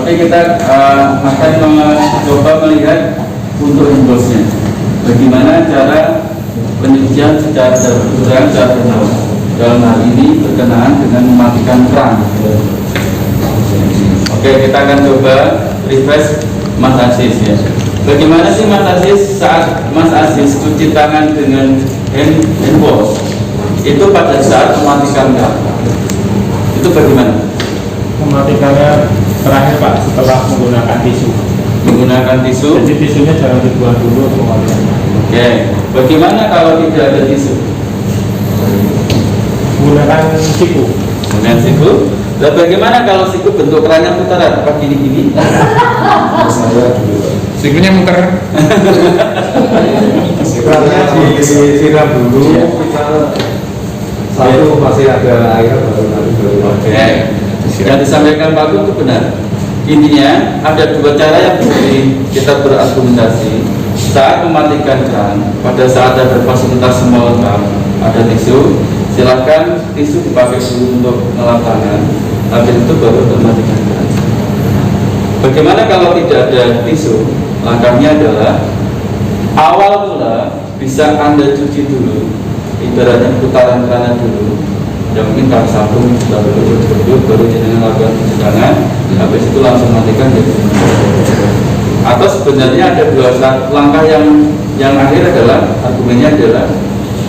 Oke, kita akan mencoba melihat untuk endosnya. Bagaimana cara penyucian secara berkurang secara bertahap. Dalam hal ini berkenaan dengan mematikan keran. Oke, kita akan coba refresh Mas Aziz ya. Bagaimana sih Mas Aziz saat Mas Aziz cuci tangan dengan hand wash? Itu pada saat mematikan keran. Itu bagaimana? Mematikannya terakhir Pak, setelah menggunakan tisu. Menggunakan tisu. Jadi tisunya jangan dibuang dulu pengeluarannya. Oke, bagaimana kalau tidak ada tisu? Menggunakan siku. Dengan siku. Dan bagaimana kalau siku bentuk kerannya putaran? Apa gini-gini? Sikunya muter. Kerannya disiram dulu. Satu masih ada air baru. Oke. Yang disampaikan Pak Gu itu benar. Intinya ada dua cara yang bisa kita berargumentasi saat mematikan keran. Pada saat ada fasilitas semua lengkap, ada tisu, silakan tisu dipakai dulu untuk ngelap tangan. Habis itu baru mematikan keran. Bagaimana kalau tidak ada tisu? Langkahnya adalah awal mula bisa Anda cuci dulu, ibaratnya putaran keran dulu. Yang mungkin kalau sabun sudah baru jenengan lakukan cuci tangan, habis itu langsung matikan gitu. Atau sebenarnya ada dua langkah yang akhir adalah argumennya adalah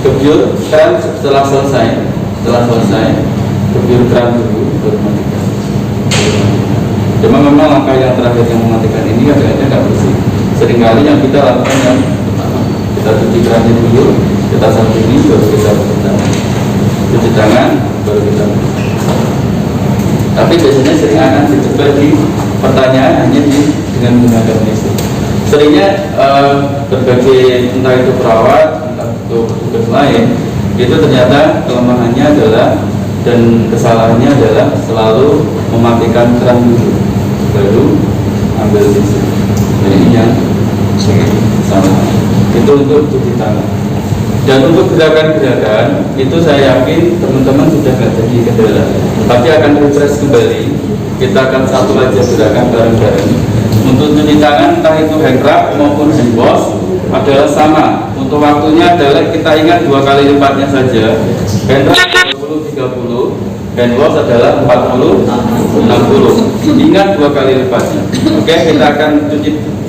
kebiur keran setelah selesai kebiur keran dulu baru matikan. Cuma memang langkah yang terakhir yang mematikan ini kadang-kadang nggak bersih. Seringkali yang kita lakukan yang pertama, kita cuci kerannya dulu, kita sabuni baru kita cuci tangan baru kita. Tapi biasanya sering akan dijebak di pertanyaan hanya dengan menggunakan tisu. Seringnya berbagai entah itu perawat, entah itu petugas lain, itu ternyata kelemahannya adalah dan kesalahannya adalah selalu mematikan keran dulu, baru ambil tisu. Jadi ini yang salah. Itu untuk cuci tangan. Dan untuk gerakan-gerakan itu saya yakin teman-teman sudah nggak jadi kendala, tapi akan refresh kembali. Kita akan satu aja gerakan bareng-bareng. Untuk cuci tangan entah itu hand rub maupun hand wash adalah sama. Untuk waktunya adalah kita ingat 2 kali lipatnya saja. Hand rub 20-30, hand wash adalah 40-60. Ingat 2 kali lipatnya. Oke, kita akan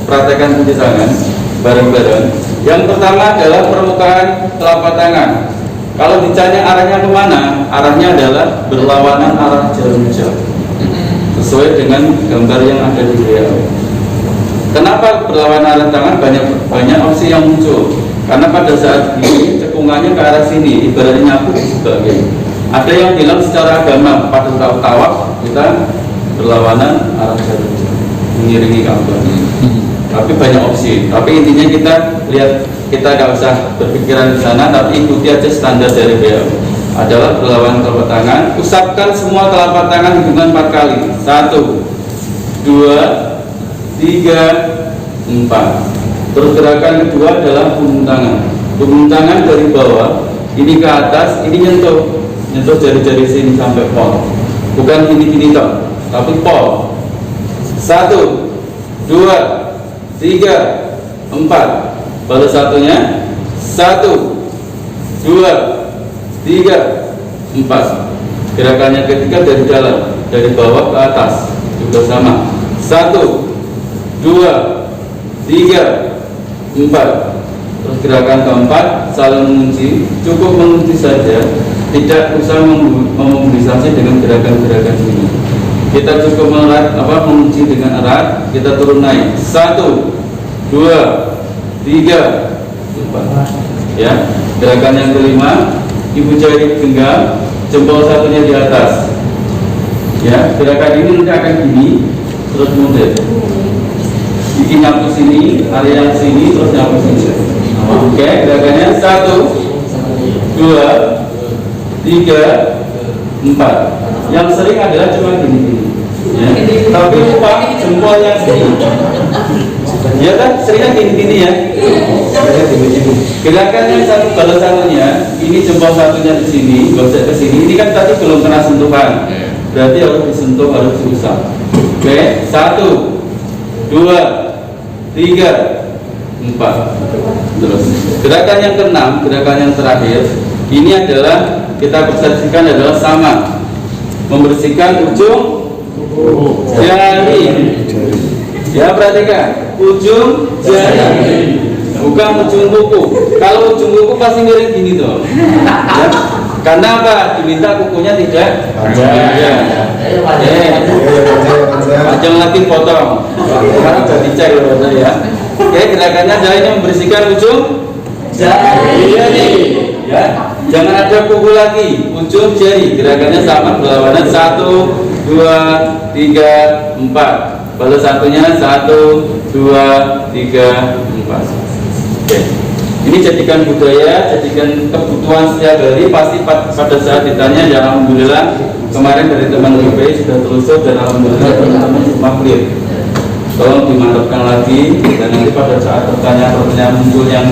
praktekkan cuci tangan bareng-bareng. Yang pertama adalah permukaan telapak tangan. Kalau ditanya arahnya kemana, arahnya adalah berlawanan arah jarum jam, sesuai dengan gambar yang ada di bawah. Kenapa berlawanan arah tangan? Banyak opsi yang muncul. Karena pada saat ini cekungannya ke arah sini, ibaratnya nyapu di sebagian. Ada yang bilang secara agama pada saat tawaf kita berlawanan arah jarum jam, mengiringi Ka'bah. Tapi banyak opsi. Tapi intinya kita lihat, kita nggak usah berpikiran di sana, tapi ikuti aja standar dari beliau. Adalah berlawanan telapak tangan. Usapkan semua telapak tangan hitungan 4 kali. 1, 2, 3, 4. Terus gerakan kedua adalah punggung tangan. Punggung tangan dari bawah, ini ke atas, ini nyentuh jari-jari sini sampai pol. Bukan gini-gini toh, tapi pol. 1, 2, 3, 4. Baru satunya 1, 2, 3, 4. Gerakannya ketiga dari dalam, dari bawah ke atas juga sama. 1, 2, 3, 4. Terus gerakan keempat saling mengunci. Cukup mengunci saja, tidak usah memobilisasi dengan gerakan-gerakan ini. Kita cukup mengunci dengan erat, kita turun naik. 1, 2, 3, 4. Ya, gerakan yang kelima, ibu jari genggam, jempol satunya di atas. Ya, gerakan ini nanti akan gini, terus mundur. Bikin nyapu sini, area sini, terus nyapu sini. Oke, gerakannya 1, 2, 3, 4. Yang sering adalah cuma gini-gini. Ya. Tapi lupa jempolnya sini. Ya kan, seringnya gini-gini ya. Gerakan yang satu balas satunya, ini jempol satunya di sini, gosok ke sini. Ini kan tadi belum kena sentuhan. Berarti harus disentuh, harus diusap. Oke, 1, 2, 3, 4. Terus gerakan yang keenam, gerakan yang terakhir, ini adalah kita persepsikan adalah sama, membersihkan ujung jari. Ya, perhatikan, ujung jari, bukan ujung kuku. Kalau ujung kuku pasti miring gini tuh. Ya. Karena apa? Diminta kukunya tidak panjang. Panjang lagi potong. Sekarang sudah dicek ya. Oke, gerakannya adalah ini membersihkan ujung jari. Ya, jangan ada kuku lagi, ujung jari. Gerakannya sama, berlawanan 1, 2, 3, 4. Balas satunya 1, 2, 3, 4. Oke. Ini jadikan budaya, jadikan kebutuhan setiap hari. Pasti pada saat ditanya, ya alhamdulillah kemarin dari teman GP sudah telusur dan alhamdulillah teman-teman semua clear. Tolong dimantapkan lagi dan nanti pada saat pertanyaan-pertanyaan muncul yang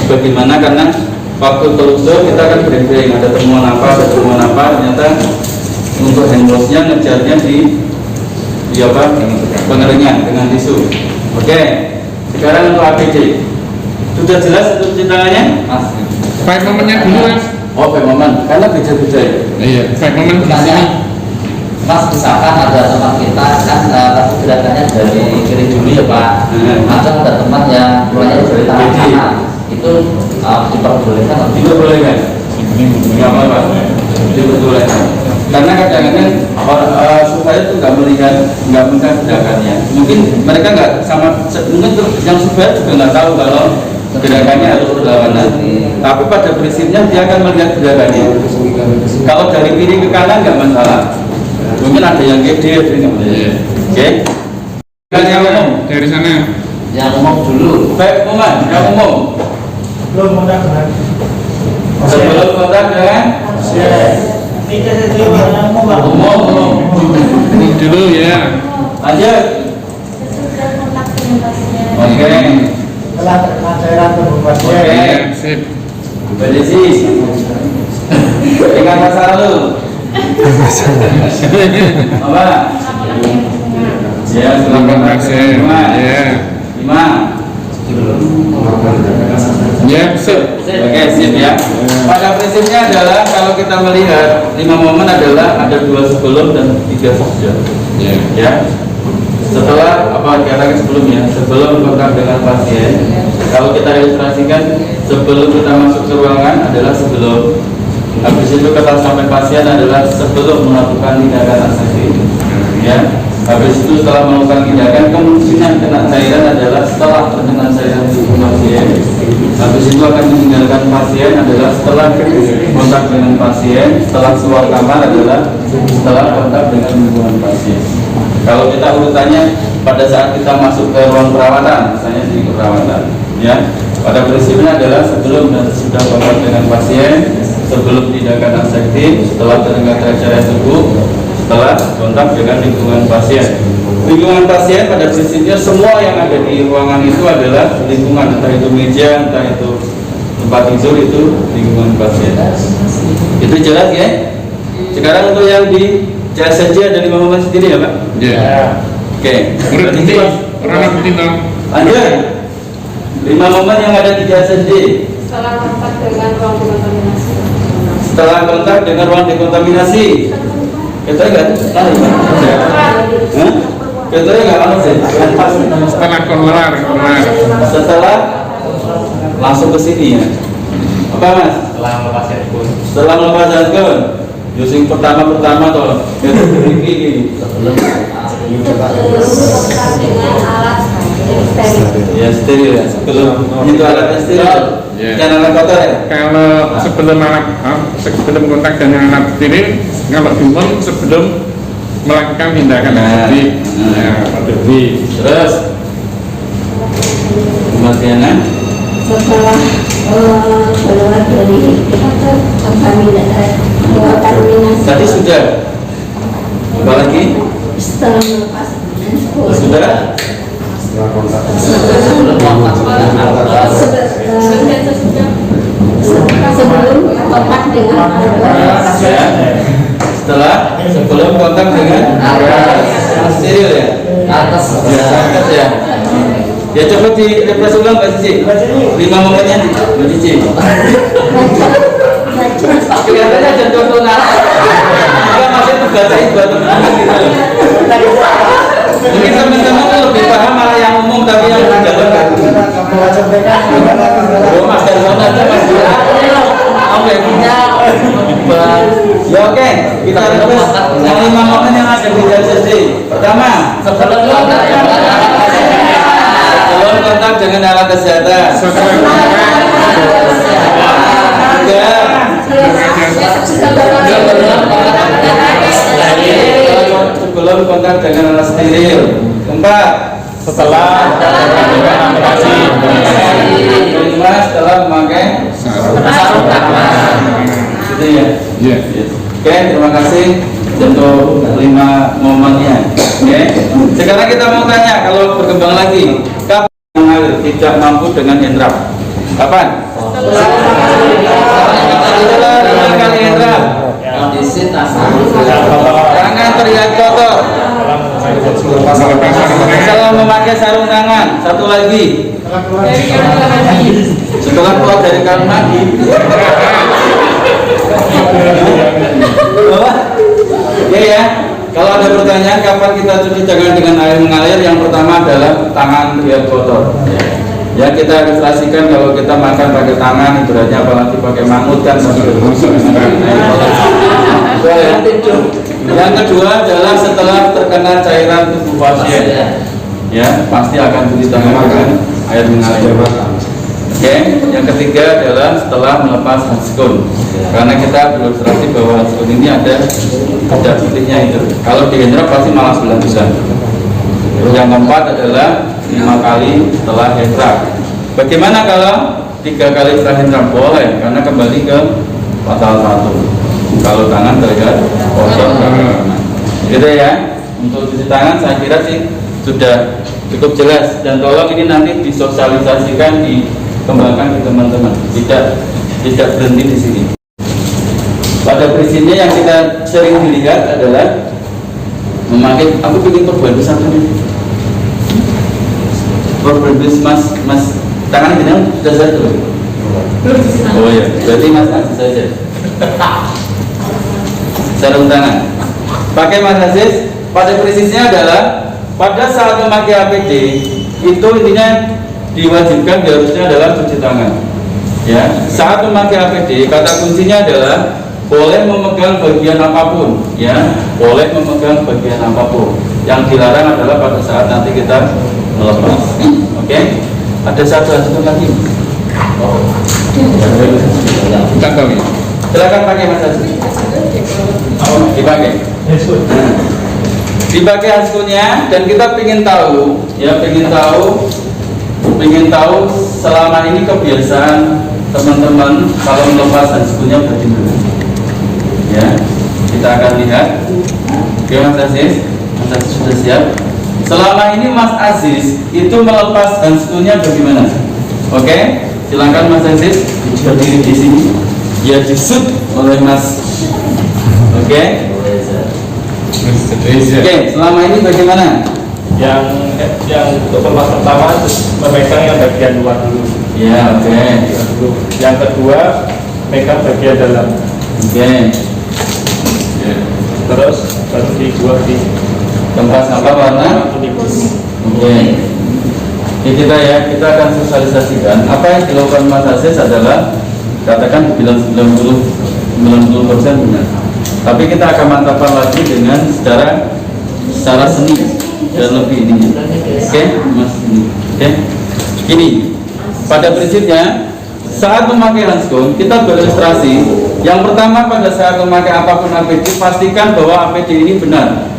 bagaimana, karena waktu telusur kita akan briefing, ada temuan apa, ternyata untuk handwashnya ngejarnya di apa, pengeringan dengan tisu. Oke, sekarang untuk APD sudah jelas untuk cuci tangannya? Baik momennya dulu Mas. Oh, baik momen, karena beda-beda ya? Iya, baik momen di sini. Mas, misalkan ada teman kita kan gerakannya dari kiri dulu ya Pak. Ada teman yang mulanya dari tangan kanan, itu diperbolehkan atau Diperbolehkan? Nggak apa-apa, diperbolehkan. Karena kadang-kadang supaya itu nggak melihat gerakannya. Mungkin mereka nggak sama, mungkin yang supaya juga nggak tahu kalau gerakannya harus berlawanan. Tapi pada prinsipnya dia akan melihat gerakannya. Kalau dari kiri ke kanan nggak masalah. Mungkin ada yang gede, ada yang boleh. Oke. Kan yang umum Dari sana. yang umum dulu? baik umum, yang umum. Belum kontak dengan Sebelum kontak dengan umum. Dulu ya. Lanjut. sesudah kontak dengan pasien. Oke. Setelah terkena cairan tubuh pasien. Oke. Sip. Berisi. Dengan masa lalu. Apa? Ya, selamat Pasien. Ya. 5. Ya, sip. Oke, sip ya. Pada prinsipnya adalah kalau kita melihat 5 momen adalah ada 2 sebelum dan 3 sesudah. Ya. Ya. Setelah apa dikatakan sebelumnya, sebelum kontak dengan pasien, kalau kita ilustrasikan sebelum kita masuk ke ruangan adalah sebelum, habis itu kita sampai pasien adalah sebelum melakukan tindakan asesori. Ya. Habis itu setelah melakukan tindakan, kemungkinan kena cairan adalah setelah terkena cairan tubuh pasien. Habis itu akan meninggalkan pasien adalah setelah kontak dengan pasien, setelah keluar kamar adalah setelah kontak dengan lingkungan pasien. Kalau kita urutannya pada saat kita masuk ke ruang perawatan, misalnya di perawatan, ya, pada prinsipnya adalah sebelum dan sesudah kontak dengan pasien, sebelum tindakan aseptik, setelah terkena cairan tubuh, setelah kontak dengan lingkungan pasien. Lingkungan pasien pada prinsipnya semua yang ada di ruangan itu adalah lingkungan, entah itu meja, entah itu tempat tidur, itu lingkungan pasien. Itu jelas ya? Sekarang untuk yang di CSNJ ada 5 momen sendiri ya Pak? Ya. Oke. Urut Berarti ini Mas, orang penting dong. lanjut. 5 momen yang ada di CSNJ. Setelah kontak dengan ruang dekontaminasi. Setelah kontak dengan ruang dekontaminasi. Kita enggak tahu. Hah? Kita enggak tahu sih. Setelah keluar. Setelah langsung ke sini ya. Apa Mas? Setelah melepas headphone. Setelah melepas handphone. Using pertama toh. Itu ini. Sebelum Kontak dengan alat steril. Ya steril ya. Sebelum itu alat steril. Ya. Jangan alat kotor ya. Kalau sebelum kontak dengan alat steril, kalau bimbang sebelum melakukan tindakan aseptik. Ya, lebih. Terus kemudian Setelah keluar dari kontaminasi. tadi sudah. Apa lagi? Setelah melepas handphone. Sudah. sebelum kontak dengan alat. Sebelum kontak dengan alat. Ya. Setelah sebelum kontak dengan alat steril ya. di refresh ulang Mbak Cici? 5 momennya Mbak Cici. Kelihatannya ada tontonan. Enggak masih dibacain buat teman-teman gitu. Mungkin teman-teman lebih paham malah yang umum tapi yang dalam kan. Oh Mas Darsono aja Mas. Oke, ya oke, kita refresh yang 5 momen yang ada di sesi. Pertama, sebelum kontak dengan alat kesehatan. Sebelum kontak dengan alat steril. Keempat, Setelah dengan aplikasi. kelima, setelah memakai sarung tangan. gitu ya. Iya. Oke, terima kasih untuk 5 momennya. Oke, sekarang kita mau tanya kalau berkembang lagi, kapan mengalir tidak mampu dengan handram? Kapan? Setelah 5 kali handram, Kondisi tangan tangan terlihat kotor. Setelah memakai sarung tangan, satu lagi. Setelah keluar dari kamar mandi. Ya ya. Kalau ada pertanyaan kapan kita cuci tangan dengan air mengalir, yang pertama adalah tangan terlihat kotor. Ya kita ilustrasikan kalau kita makan pakai tangan, ibaratnya apalagi pakai mangut kan masih berbusuk. Yang kedua adalah setelah terkena cairan tubuh pasien, ya pasti akan cuci tangan dengan air mengalir. Oke, yang ketiga adalah setelah melepas handskun, karena kita berilustrasi bahwa handskun ini ada titiknya itu. Kalau di handram pasti malah bulan-bulan. Terus yang keempat adalah 5 kali setelah handram. Bagaimana kalau 3 kali setelah handram? Boleh, karena kembali ke pasal 1. Kalau tangan terlihat kotor, gitu ya. Untuk cuci tangan saya kira sih sudah cukup jelas, dan tolong ini nanti disosialisasikan, dikembangkan ke teman-teman. Tidak berhenti di sini. Pada prinsipnya yang kita sering dilihat adalah memakai. Aku bikin perbuatan satu nih. Perbuatan mas tangan ini sudah satu. Oh ya, berarti mas saja. Sarung tangan pakai Mas Aziz. Pada prinsipnya adalah pada saat memakai APD itu intinya diwajibkan harusnya adalah cuci tangan. Ya, saat memakai APD kata kuncinya adalah boleh memegang bagian apapun, ya, boleh memegang bagian apapun. Yang dilarang adalah pada saat nanti kita melepas. Oke, ada satu lagi. Kita tahu ya. Silakan pakai Mas Aziz. Dipakai. Dipakai haskunnya, dan kita ingin tahu, ya, ingin tahu selama ini kebiasaan teman-teman kalau melepas haskunnya bagaimana. Ya, kita akan lihat. Oke Mas Aziz, Mas Aziz sudah siap. Selama ini Mas Aziz itu melepas haskunnya bagaimana? Oke, silakan Mas Aziz berdiri di sini. Ya disut oleh Mas. Oke, selama ini bagaimana? Yang untuk pelepas pertama memegang yang bagian luar dulu. Ya, oke. Yang kedua megang bagian dalam. Oke. Terus baru dibuat di Tempat apa warna? Oke. Jadi kita akan sosialisasikan apa yang dilakukan Mas Aziz adalah katakan bilang 90% benar. Tapi kita akan mantapkan lagi dengan secara seni dan lebih ini. Oke, Mas. Oke. Ini pada prinsipnya saat memakai handskun kita berilustrasi. Yang pertama pada saat memakai apapun APD pastikan bahwa APD ini benar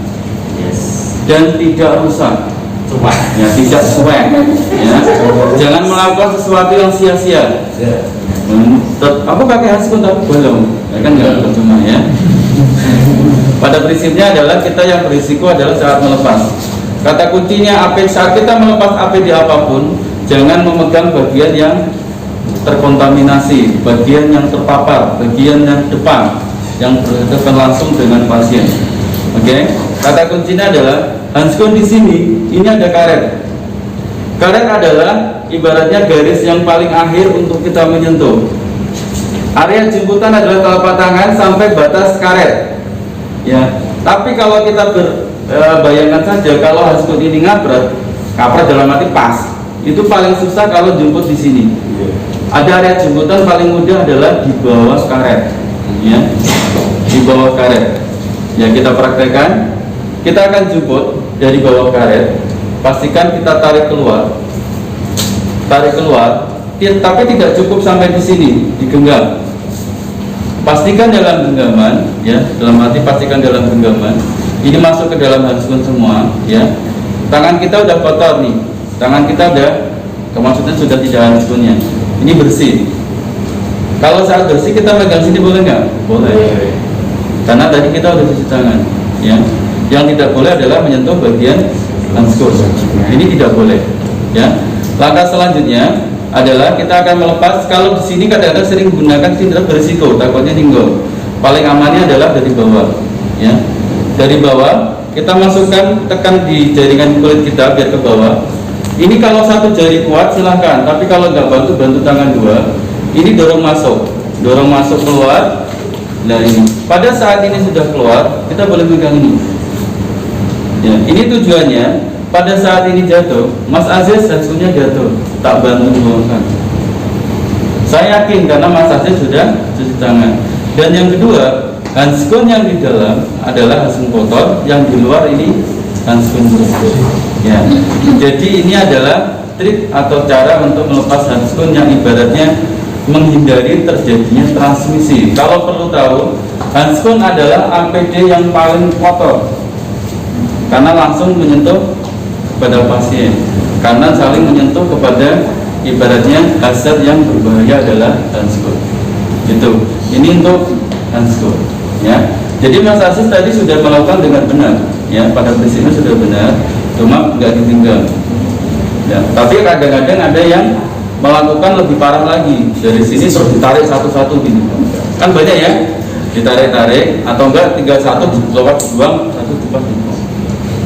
dan tidak rusak. Ya, tidak swag. Ya. Jangan melakukan sesuatu yang sia-sia. Aku pakai handskun tapi belum, ya kan nggak percuma ya. Pada prinsipnya adalah kita yang berisiko adalah saat melepas. Kata kuncinya saat kita melepas APD apapun, jangan memegang bagian yang terkontaminasi, bagian yang terpapar, bagian yang depan yang berhadapan langsung dengan pasien. Oke, kata kuncinya adalah handskun di sini, ini ada karet. Karet adalah ibaratnya garis yang paling akhir untuk kita menyentuh. Area jemputan adalah telapak tangan sampai batas karet. Ya, tapi kalau kita bayangkan saja kalau hanskun ini ngapret dalam arti pas, itu paling susah kalau jemput di sini. Ada area jemputan paling mudah adalah di bawah karet. Ya, di bawah karet. Ya, kita praktekkan. Kita akan jemput dari bawah karet. Pastikan kita tarik keluar, tapi tidak cukup sampai di sini, digenggam. Pastikan dalam genggaman, ya, dalam arti pastikan dalam genggaman. Ini masuk ke dalam hanskun semua, ya. Tangan kita udah kotor nih, tangan kita udah, maksudnya sudah tidak hanskunnya. Ini bersih. Kalau saat bersih kita pegang sini boleh nggak? Boleh. Karena tadi kita udah cuci tangan, ya. Yang tidak boleh adalah menyentuh bagian hanskun. Ini tidak boleh, ya. Langkah selanjutnya adalah kita akan melepas. Kalau di sini kadang-kadang sering gunakan sini berisiko, takutnya ninggol. Paling amannya adalah dari bawah, ya. Dari bawah kita masukkan, tekan di jaringan kulit kita biar ke bawah. Ini kalau satu jari kuat silahkan, tapi kalau nggak bantu tangan dua. Ini dorong masuk keluar. Nah ini, pada saat ini sudah keluar, kita boleh pegang ini. Ya, ini tujuannya pada saat ini jatuh, Mas Aziz hanskunnya jatuh, tak bantu menurunkan. Saya yakin karena Mas Aziz sudah cuci tangan. Dan yang kedua, hanskun yang di dalam adalah hanskun kotor, yang di luar ini hanskun bersih. Ya, jadi ini adalah trik atau cara untuk melepas hanskun yang ibaratnya menghindari terjadinya transmisi. Kalau perlu tahu, hanskun adalah APD yang paling kotor. Karena langsung menyentuh kepada pasien, karena saling menyentuh kepada ibaratnya hazard yang berbahaya adalah hanskun. Itu, ini untuk hanskun, ya. Jadi Mas Aziz tadi sudah melakukan dengan benar, ya. Pada prinsipnya sudah benar, cuma nggak ditinggal. Ya. Tapi kadang-kadang ada yang melakukan lebih parah lagi, dari sini terus ditarik satu-satu gini, kan banyak ya, ditarik-tarik atau enggak tinggal satu lewat buang, satu cepat dibuang.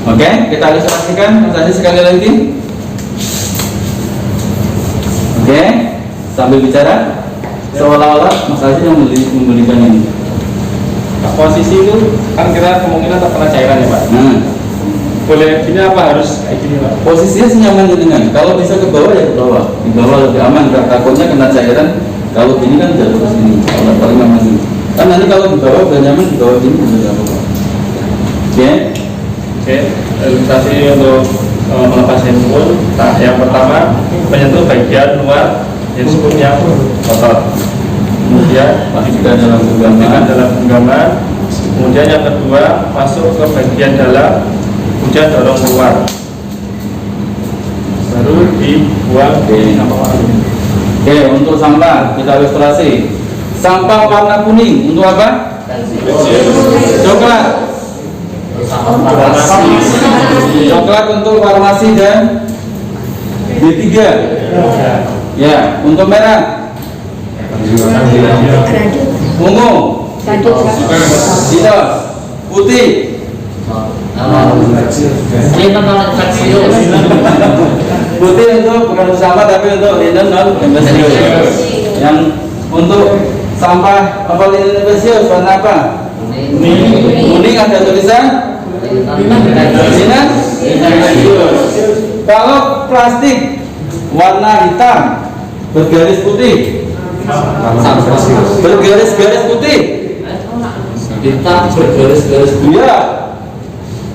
Oke, kita ilustrasikan Mas Aziz sekali lagi. Oke, sambil bicara seolah-olah Mas Aziz yang membelikan ini. Posisi itu kan kita kemungkinan terkena cairan ya Pak. Boleh gini apa harus kayak gini Pak? Posisinya senyaman dengan. Kalau bisa ke bawah ya ke bawah. Di bawah lebih aman. Gak takutnya kena cairan. Kalau gini kan jatuh ke sini. Kalau paling aman ini. Kan nanti kalau di bawah gak nyaman, di bawah gini bisa apa-apa. Oke. Oke, ilustrasi untuk melepas handphone. Nah, yang pertama menyentuh bagian luar handphone yang kotor. Kemudian Pastikan dalam genggaman. Kemudian yang kedua masuk ke bagian dalam, kemudian dorong keluar. Baru dibuang di sampah. Oke, untuk sampah kita ilustrasi. Sampah warna kuning untuk apa? Coklat. Coklat untuk farmasi dan B3. Ya, untuk merah. Ungu. Hitam. Putih. Putih untuk bukan bersama tapi untuk linen non invasius. Yang untuk sampah apa linen invasius warna apa? Kuning ada tulisan linen invasius. Kalau plastik warna hitam bergaris putih, bergaris-garis putih, Hitam bergaris-garis putih. iya.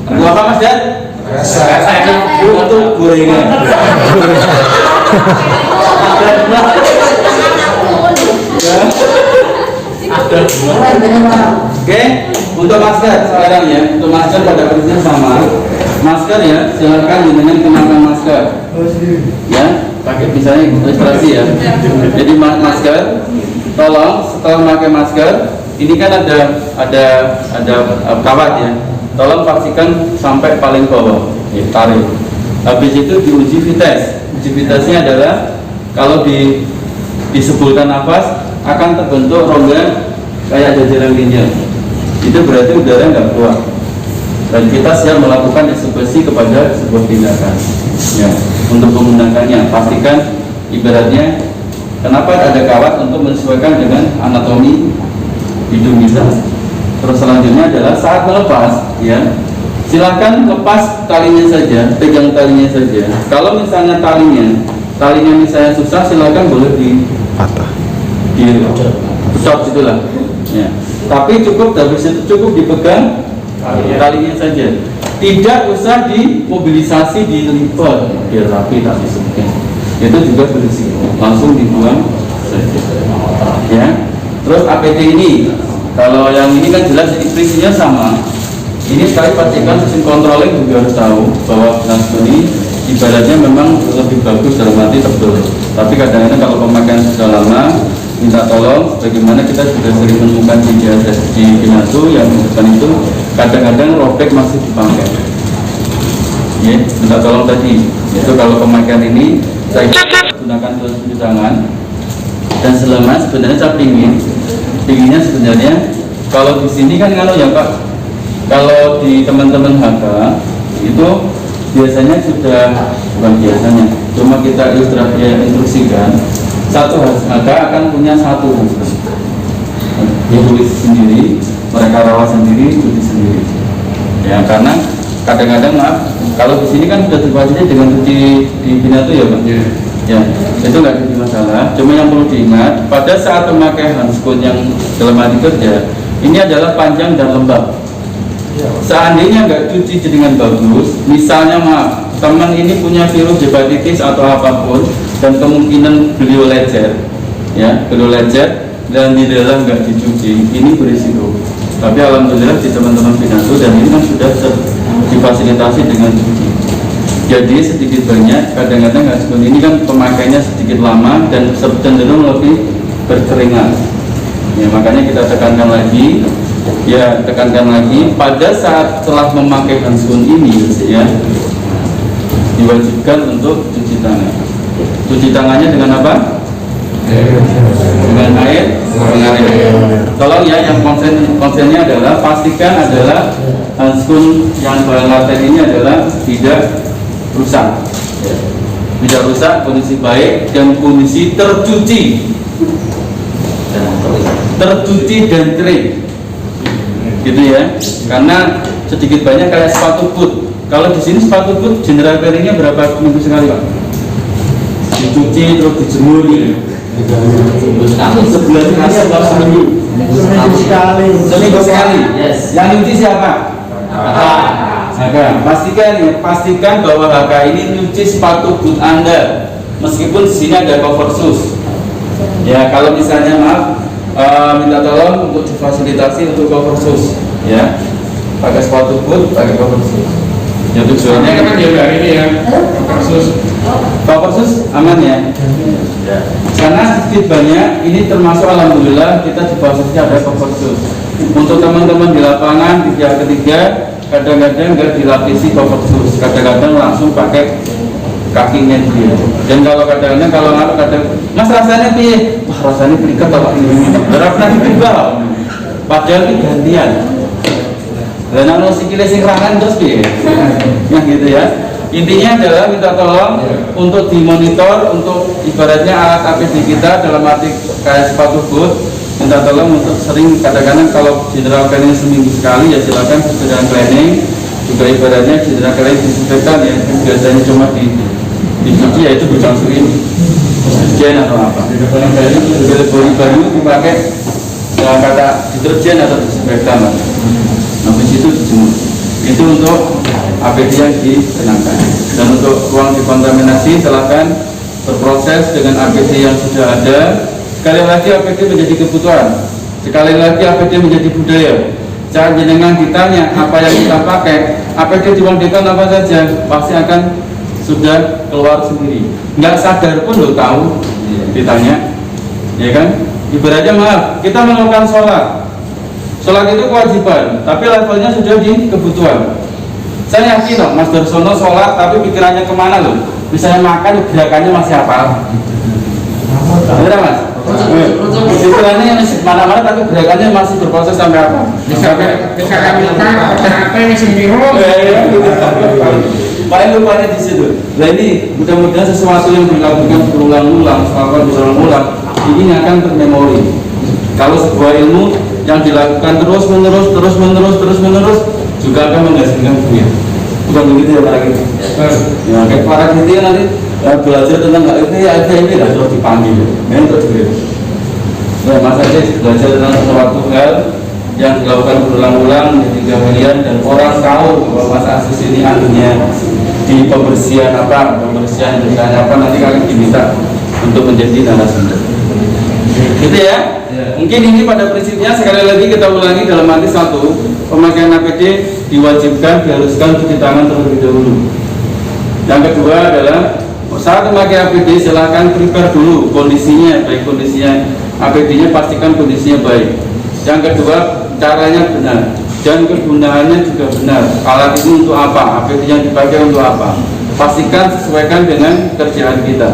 Apa Mas Dan? Untuk gorengan. Oke, untuk masker sekarang ya. Untuk masker pada prinsipnya sama. Masker ya, silakan dengan kenakan masker. Ya, pakai misalnya ilustrasi ya. Jadi masker, tolong setelah memakai masker, ini kan ada kawat ya. Tolong pastikan sampai paling bawah, ya, tarik. Habis itu diuji vites. Uji vitesnya adalah kalau disebulkan nafas akan terbentuk rongga kayak jajaran ginjal. Itu berarti udara nggak keluar. Dan kita siap melakukan eksekusi kepada sebuah tindakan. Ya. untuk menggunakannya. Pastikan ibaratnya kenapa ada kawat untuk menyesuaikan dengan anatomi hidung kita. Terus selanjutnya adalah saat melepas, ya silakan lepas talinya saja, pegang talinya saja. Kalau misalnya talinya misalnya susah, silakan boleh dipatah, stop gitulah. Ya. Tapi cukup dari situ cukup dipegang talinya saja. Tidak usah dimobilisasi, dilipat biar rapi tak disebutkan. Itu juga berisiko. Langsung dibuang saja. Ya. Terus APD ini, kalau yang ini kan jelas prinsipnya sama. Ini sekali pastikan sistem controlling juga harus tahu bahwa Hanskun ini ibaratnya memang lebih bagus dalam arti tebal. Tapi kadang-kadang kalau pemakaian sudah lama, minta tolong. Bagaimana kita juga sering menemukan di Binatu yang depan itu kadang-kadang robek masih dipakai. Ya, minta tolong tadi. Itu kalau pemakaian ini saya gunakan dua tangan. Dan selama sebenarnya saya pinginnya sebenarnya kalau di sini kan kalau ya Pak, kalau di teman-teman HK itu biasanya sudah, bukan biasanya, cuma kita instruksikan satu HK akan punya satu handphone. Dia tulis sendiri, mereka rawat sendiri, cuci sendiri. Ya karena kadang-kadang maaf, kalau di sini kan sudah difasilitasi dengan cuci di Binatu ya Pak. Ya, itu nggak jadi masalah. Cuma yang perlu diingat pada saat memakai handskun yang dalam arti kerja, ini adalah panjang dan lembab. Seandainya nggak cuci dengan bagus, misalnya maaf, teman ini punya virus hepatitis atau apapun, dan kemungkinan beliau lecet, ya, beliau lecet dan di dalam nggak dicuci, ini berisiko. Tapi alhamdulillah di teman-teman Binatu dan ini kan sudah difasilitasi dengan cuci. Jadi sedikit banyak, kadang-kadang handskun ini kan pemakainya sedikit lama dan cenderung lebih berkeringat. Ya makanya kita tekankan lagi. Ya, tekankan lagi pada saat telah memakai handskun ini ya diwajibkan untuk cuci tangan. Cuci tangannya dengan apa? Dengan air mengalir. Tolong ya, yang konsennya adalah pastikan adalah handskun yang bahan latex ini adalah tidak rusak. Tidak rusak, kondisi baik dan kondisi tercuci dan kering. Gitu ya, karena sedikit banyak kayak sepatu boot. Kalau di sini sepatu boot general clearingnya berapa minggu sekali Pak? Dicuci terus dijemur gitu. Sebulan sekali atau seminggu? Seminggu sekali. Yes. Yang nyuci siapa? Pastikan bahwa HK ini nyuci sepatu boot Anda, meskipun di sini ada cover shoes. Ya kalau misalnya maaf. Minta tolong untuk difasilitasi untuk cover shoes, ya, pakai sepatu boot, pakai cover shoes. Ya tujuannya kan dia hari ini ya, cover shoes aman ya. Karena sedikit banyak ini termasuk alhamdulillah kita difasilitasi ada cover shoes. Untuk teman-teman di lapangan di pihak ketiga kadang-kadang nggak dilapisi cover shoes, kadang-kadang langsung pakai kakinya dia. Dan kalau kadang-kadang kalau Mas rasanya piye? Wah rasanya berikat apa ini? Berapa dicoba? Padahal ini gantian. Dan kalau sikile sing rangan terus piye? Yang gitu ya. Intinya adalah minta tolong untuk dimonitor untuk ibaratnya alat APD kita dalam arti kayak sepatu boot. Minta tolong untuk sering kadang-kadang kalau general cleaning seminggu sekali ya silakan general cleaning. Juga ibaratnya general cleaning disinfektan ya biasanya cuma dicuci ya itu berlangsung ini deterjen atau apa baru dipakai ya, kata deterjen atau disinfektan habis itu dijemur. Itu untuk APD yang dikenakan. Dan untuk ruang dekontaminasi silahkan berproses dengan APD yang sudah ada. Sekali lagi APD menjadi kebutuhan, sekali lagi APD menjadi budaya. Jangan jenengan ditanya apa yang kita pakai, APD di ruang dekon apa saja, pasti akan sudah keluar sendiri. Nggak sadar pun lo tahu ditanya, ya kan? Ibaratnya maaf, kita melakukan sholat itu kewajiban, tapi levelnya sudah di kebutuhan. Saya yakin loh, Mas Darsono sholat tapi pikirannya kemana loh? Misalnya makan, gerakannya masih apa? Bener Mas? Pikirannya yang mana-mana tapi gerakannya masih berproses sampai apa? Misalkan kita apa ini sendiri. Pak Jangan lupanya di situ. Nah ini mudah-mudahan sesuatu yang dilakukan berulang-ulang, ini akan termemori. Kalau sebuah ilmu yang dilakukan terus menerus juga akan menghasilkan dunia. Bukan begitu ya para kita. Ya kayak para kita nanti belajar tentang ini terus dipanggil, terus gitu. Nah, Mas Aceh belajar tentang suatu hal yang dilakukan berulang-ulang di 3 miliar dan orang tahu bahwa Mas Aziz ini ahlinya di pembersihan misalnya apa, nanti kalian diminta untuk menjadi narasumber. Gitu ya? Mungkin ini pada prinsipnya sekali lagi kita ulangi dalam arti satu, pemakaian APD diharuskan cuci tangan terlebih dahulu. Yang kedua adalah saat memakai APD silahkan prepare dulu kondisinya, baik kondisinya APD-nya pastikan kondisinya baik. Yang kedua caranya benar dan kegunaannya juga benar. Alat ini untuk apa? APD yang dipakai untuk apa? Pastikan sesuaikan dengan kerjaan kita.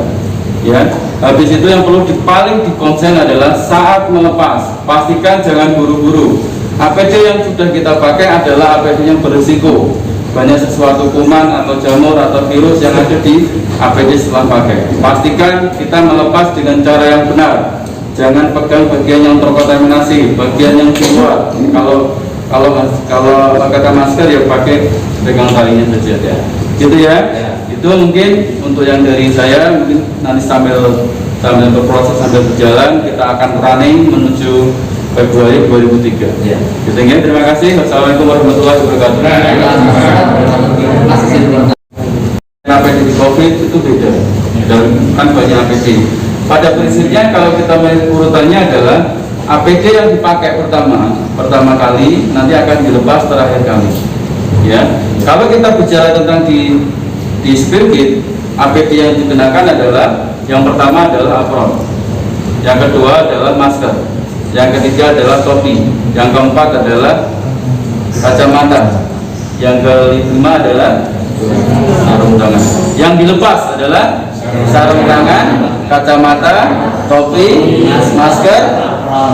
Ya. Habis itu yang perlu paling dikonsen adalah saat melepas. Pastikan jangan buru-buru. APD yang sudah kita pakai adalah APD yang berisiko. Banyak sesuatu kuman atau jamur atau virus yang ada di APD setelah pakai. Pastikan kita melepas dengan cara yang benar. Jangan pegang bagian yang terkontaminasi, bagian yang keluar. Kalau kata masker ya pakai pegang talinya saja ya. Gitu ya. Itu mungkin untuk yang dari saya, mungkin nanti sambil berproses sambil berjalan kita akan running menuju Februari 2003. Ya. Gitu ya. Terima kasih. Wassalamualaikum warahmatullahi wabarakatuh. APD di COVID itu beda. Dan kan banyak APD. Pada prinsipnya kalau kita melihat urutannya adalah APD yang dipakai pertama kali nanti akan dilepas terakhir kali. Ya, kalau kita bicara tentang di spill kit, APD yang digunakan adalah yang pertama adalah apron, yang kedua adalah masker, yang ketiga adalah topi, yang keempat adalah kacamata, yang kelima adalah sarung tangan. Yang dilepas adalah sarung tangan, kacamata, topi, masker,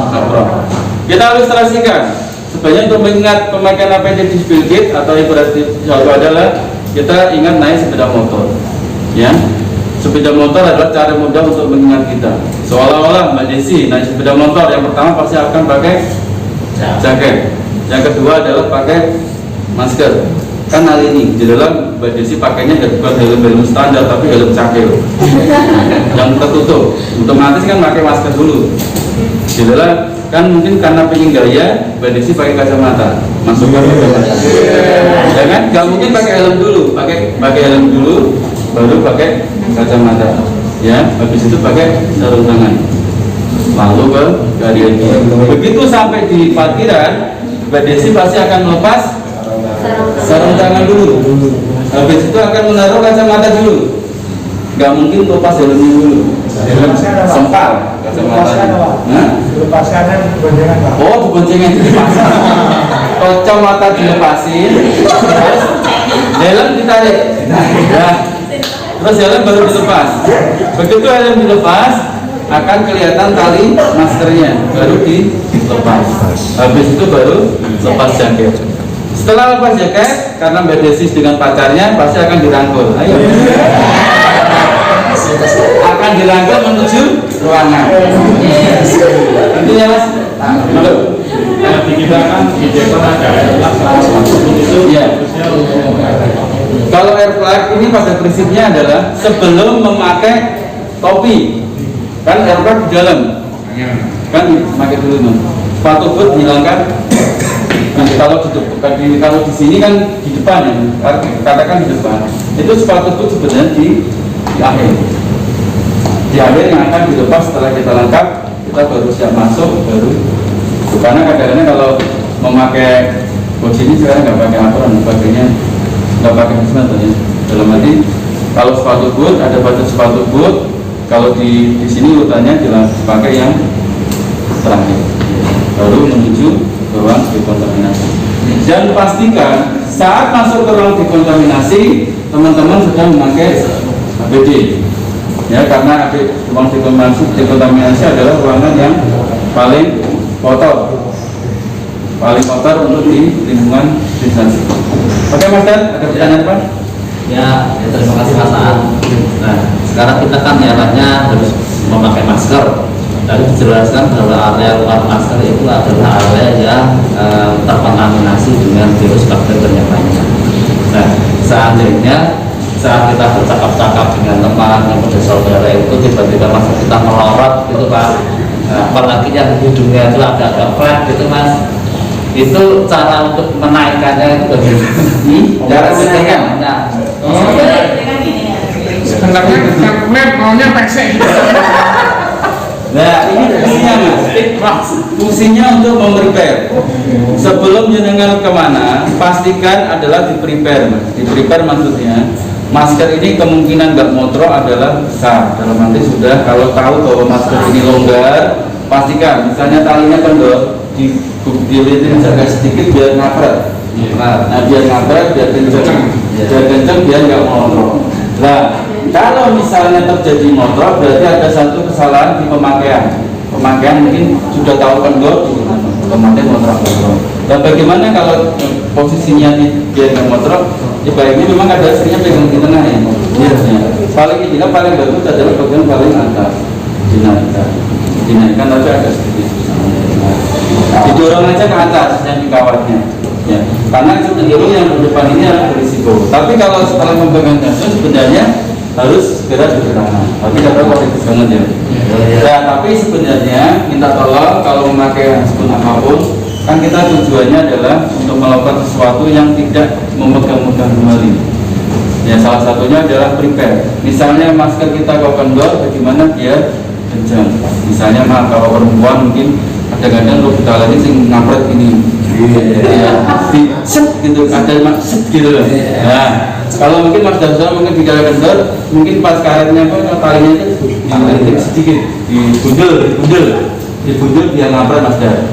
apron. Kita ilustrasikan. Sebenarnya untuk mengingat pemakaian APD di spill kit atau ibarat adalah kita ingat naik sepeda motor. Ya, sepeda motor adalah cara mudah untuk mengingat kita. Seolah-olah Mbak Desi naik sepeda motor, yang pertama pasti akan pakai jaket. Yang kedua adalah pakai masker. Kan hal ini di dalam Mbak Desi pakainya bukan helm standar tapi helm cakil yang tertutup. Otomatis kan pakai masker dulu. Di dalam kan mungkin karena pengen gaya Mbak Desi pakai kacamata, masukkan kacamata. Ya kan? Gak mungkin pakai helm dulu, pakai helm dulu, baru pakai kacamata. Ya, habis itu pakai sarung tangan. Lalu ke garian. Begitu sampai di parkiran, Mbak Desi pasti akan melepas sarung tangan dulu. Habis itu akan menaruh kacamata dulu. Gak mungkin lepas helmnya dulu. Helm sempal kacamata. Lepas kanan boncengan Pak. Oh, boncengan dipasang. Kacamata dilepasin, terus helm ditarik. Nah, terus helm baru dilepas. Begitu helm dilepas, akan kelihatan tali maskernya, baru dilepas. Habis itu baru lepas jaket. Setelah lepas jaket, karena Mbak Desi dengan pacarnya pasti akan dirangkul. Ayo. Akan dirangkul menuju ruangan. Intinya Mas, halo. Di kita kan di Jepang ada itu ya. Kalau air plug ini pada prinsipnya adalah sebelum memakai topi, kan air plug di dalam, kan pakai dulu nih. Sepatu boot hilangkan. Kalau di sini kan di depan ya, katakan di depan. Itu sepatu boot sebenarnya di akhir. Di akhir yang akan dilepas setelah kita lengkap, kita baru siap masuk, baru. Karena kadang-kadang kalau memakai boot ini sekarang nggak pakai apron, pakainya nggak pakai hazmat ya. Dalam arti kalau sepatu boot ada baju sepatu boot, kalau di sini urutannya dipakai yang terakhir, baru menuju ke ruang dekontaminasi. Dan pastikan saat masuk ke ruang dekontaminasi, teman-teman sudah memakai APD. Ya, karena ruang dekontaminasi adalah ruangan yang paling kotor untuk di lingkungan instansi. Oke Mas Dan, ada pertanyaan Pak? Ya, terima kasih Mas Aan. Nah, sekarang kita kan eranya harus memakai masker. Tadi dijelaskan bahwa area luar masker itu adalah area yang terkontaminasi dengan virus bakteri yang lainnya. Nah, seandainya saat kita bercakap-cakap dengan teman yang saudara itu tiba-tiba masker kita melorot gitu Pak, nah, apalagi yang hidungnya itu agak-agak flat gitu Mas, itu cara untuk menaikkannya itu bagaimana? Cara menaikkannya? Sebenarnya kan maunya pesek. Nah, ini fungsinya Mas. Fungsinya untuk memprepare. Sebelum jenengan kemana, pastikan adalah di-prepare Mas. Di-prepare maksudnya masker ini kemungkinan nggak motrok adalah besar. Dalam arti sudah kalau tahu bahwa masker ini longgar, pastikan misalnya talinya kendor, dilihatin agak sedikit biar ngapret. Nah, biar ngapret, biar kenceng, biar nggak motrok. Nah, kalau misalnya terjadi motor, berarti ada satu kesalahan di pemakaian. Pemakaian mungkin sudah tahu kendor, otomatis motor. Dan bagaimana kalau posisinya dia nggak motor? Ya baiknya memang ada istrinya pegang di tengah ya. Biasanya paling ideal, paling bagus adalah bagian paling atas. Dinaikkan tapi agak sedikit. Didorong aja ke atas yang di kawatnya. Ya, karena cenderung yang di depan ini adalah berisiko. Tapi kalau setelah memegang jantung sebenarnya harus segera ditahan. Tapi kata positif banget ya. Nah, tapi sebenarnya minta tolong kalau memakai handphone apapun, kan kita tujuannya adalah untuk melakukan sesuatu yang tidak memegang-megang kembali. Ya, salah satunya adalah prepare. Misalnya masker kita kalau kendor, bagaimana dia kencang. Misalnya kalau perempuan mungkin kadang-kadang lo kita lagi sing ngapret ini. Ya, di set gitu, ada set gitu loh. Nah, kalau mungkin Mas Darsono mungkin di karet kendor, mungkin pas karetnya apa talinya itu ditarik sedikit, dibundel biar ngapret Mas Dar.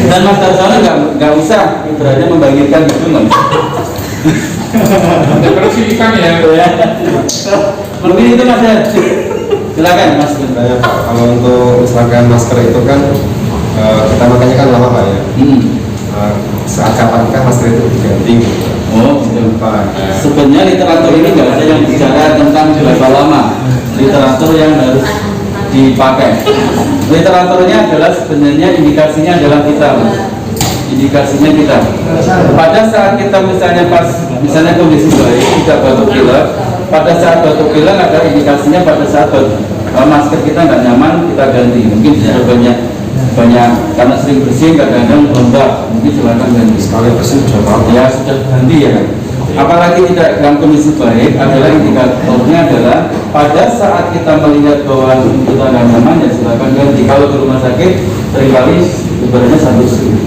Dan Mas Darsono nggak usah ibaratnya membangkitkan gitu nggak. Terus ikan ya. Mungkin itu Mas Dar. Silakan Mas. Sebenarnya Pak, kalau untuk misalkan masker itu kan kita makanya kan lama Pak ya. Saat kapankah masker itu diganti? Oh, gitu. Pak. Sebenarnya literatur ini nggak ada yang bicara tentang berapa lama literatur yang harus dipakai. Literaturnya adalah sebenarnya indikasinya adalah kita, indikasinya kita. Pada saat kita misalnya kondisi baik, tidak batuk pilek, pada saat batuk pilek ada indikasinya pada saat masker kita nggak nyaman kita ganti. Mungkin sudah banyak karena sering bersin kadang-kadang lembab, mungkin silakan ganti. Sekali bersin sudah apa? Ya sudah ganti ya. Apalagi tidak dalam kondisi baik adalah indikatornya adalah pada saat kita melihat bahwa kita nggak nyaman ya silakan ganti. Kalau di rumah sakit seringkali ibaratnya satu shift.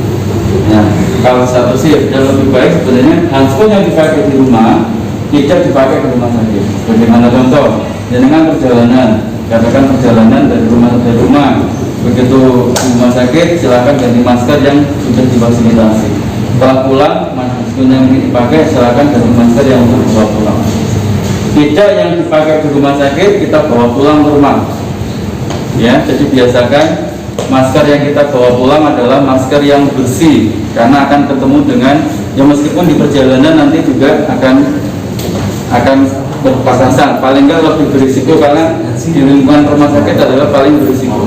Ya, kalau satu shift dan lebih baik sebenarnya handphone yang dipakai di rumah tidak dipakai ke rumah sakit. Bagaimana contoh? Dengan perjalanan, katakan perjalanan dari rumah. Begitu di rumah sakit silakan ganti masker yang sudah difasilitasi. Setelah pulang masker yang dipakai silakan ganti masker yang untuk dibawa pulang. Tidak yang dipakai di rumah sakit kita bawa pulang ke rumah. Ya, jadi biasakan masker yang kita bawa pulang adalah masker yang bersih karena akan ketemu dengan ya meskipun di perjalanan nanti juga akan berpapasan. Paling nggak lebih berisiko karena di lingkungan rumah sakit adalah paling berisiko.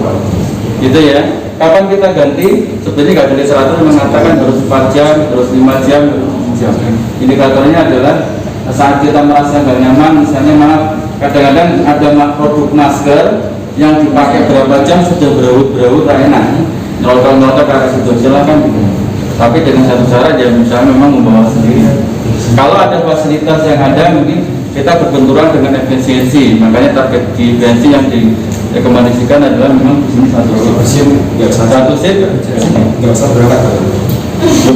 Gitu ya. Kapan kita ganti? Sebenarnya nggak ada literatur mengatakan harus 4 jam, harus 5 jam, harus 7 jam. Indikatornya adalah saat kita merasa nggak nyaman, misalnya maaf, kadang-kadang ada produk masker yang dipakai berapa jam sudah beraut-beraut, enak. Nol-nol ke arah situ silakan. Tapi dengan satu cara dia misalnya memang membawa sendiri. Kalau ada fasilitas yang ada mungkin kita berbenturan dengan efisiensi, makanya target di efisiensi yang direkomendasikan adalah memang di sini satu shift. Satu shift Nggak usah berangkat.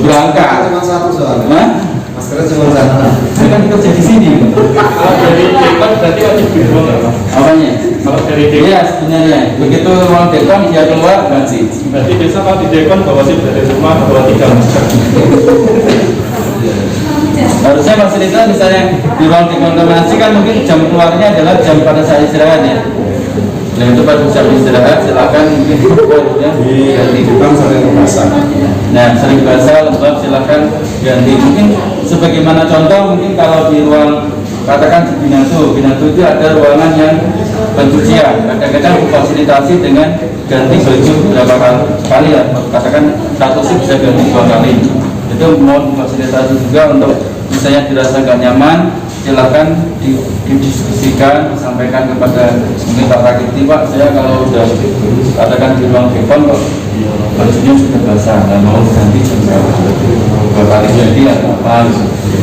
berangkat. Cuma satu soalnya. Hah? Maskernya cuma satu. Saya kan kerja di sini. Kalau dari dekon berarti wajib biro nggak Pak? Apanya? Kalau dari dekon Iya sebenarnya. Begitu ruang dekon dia keluar ganti. berarti biasa kalau di dekon bawa sip dari rumah bawa 3 masker. Harusnya fasilitas misalnya di ruang dekontaminasi kan mungkin jam keluarnya adalah jam pada saat istirahat ya. Nah itu pada saat istirahat silakan mungkin ganti. Bukan sering basah. Nah sering basah lembab silakan ganti. Mungkin sebagaimana contoh mungkin kalau di ruang katakan di Binatu itu ada ruangan yang pencucian, kadang-kadang difasilitasi dengan ganti baju beberapa kali ya, katakan satu shift bisa ganti 2 kali. Itu mohon fasilitasi juga untuk misalnya dirasakan nyaman, silakan didiskusikan, disampaikan kepada mungkin Pak Rakiti, Pak saya kalau udah katakan di ruang depan kok bajunya sudah basah, nggak mau ganti juga 2 kali jadi atau apa.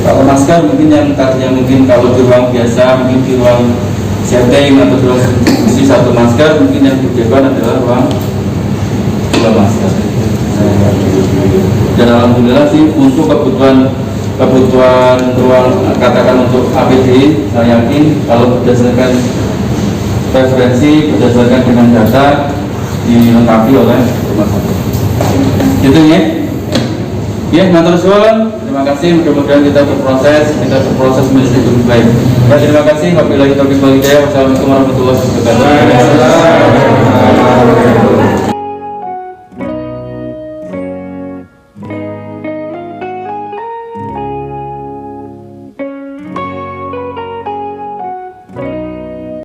Kalau masker mungkin yang tadinya mungkin kalau di ruang biasa, mungkin di ruang setting atau di ruang isi 1 masker, mungkin yang didepan adalah ruang 2 masker. Dan alhamdulillah sih untuk kebutuhan ruang katakan untuk APD, saya yakin kalau berdasarkan referensi, berdasarkan dengan data dilengkapi oleh rumah sakit. Gitu ya. Ya, matur suwun. Terima kasih. Mudah-mudahan kita berproses menjadi lebih baik. Ya, terima kasih. Wabillahi taufiq wal hidayah. Wassalamualaikum warahmatullahi wabarakatuh.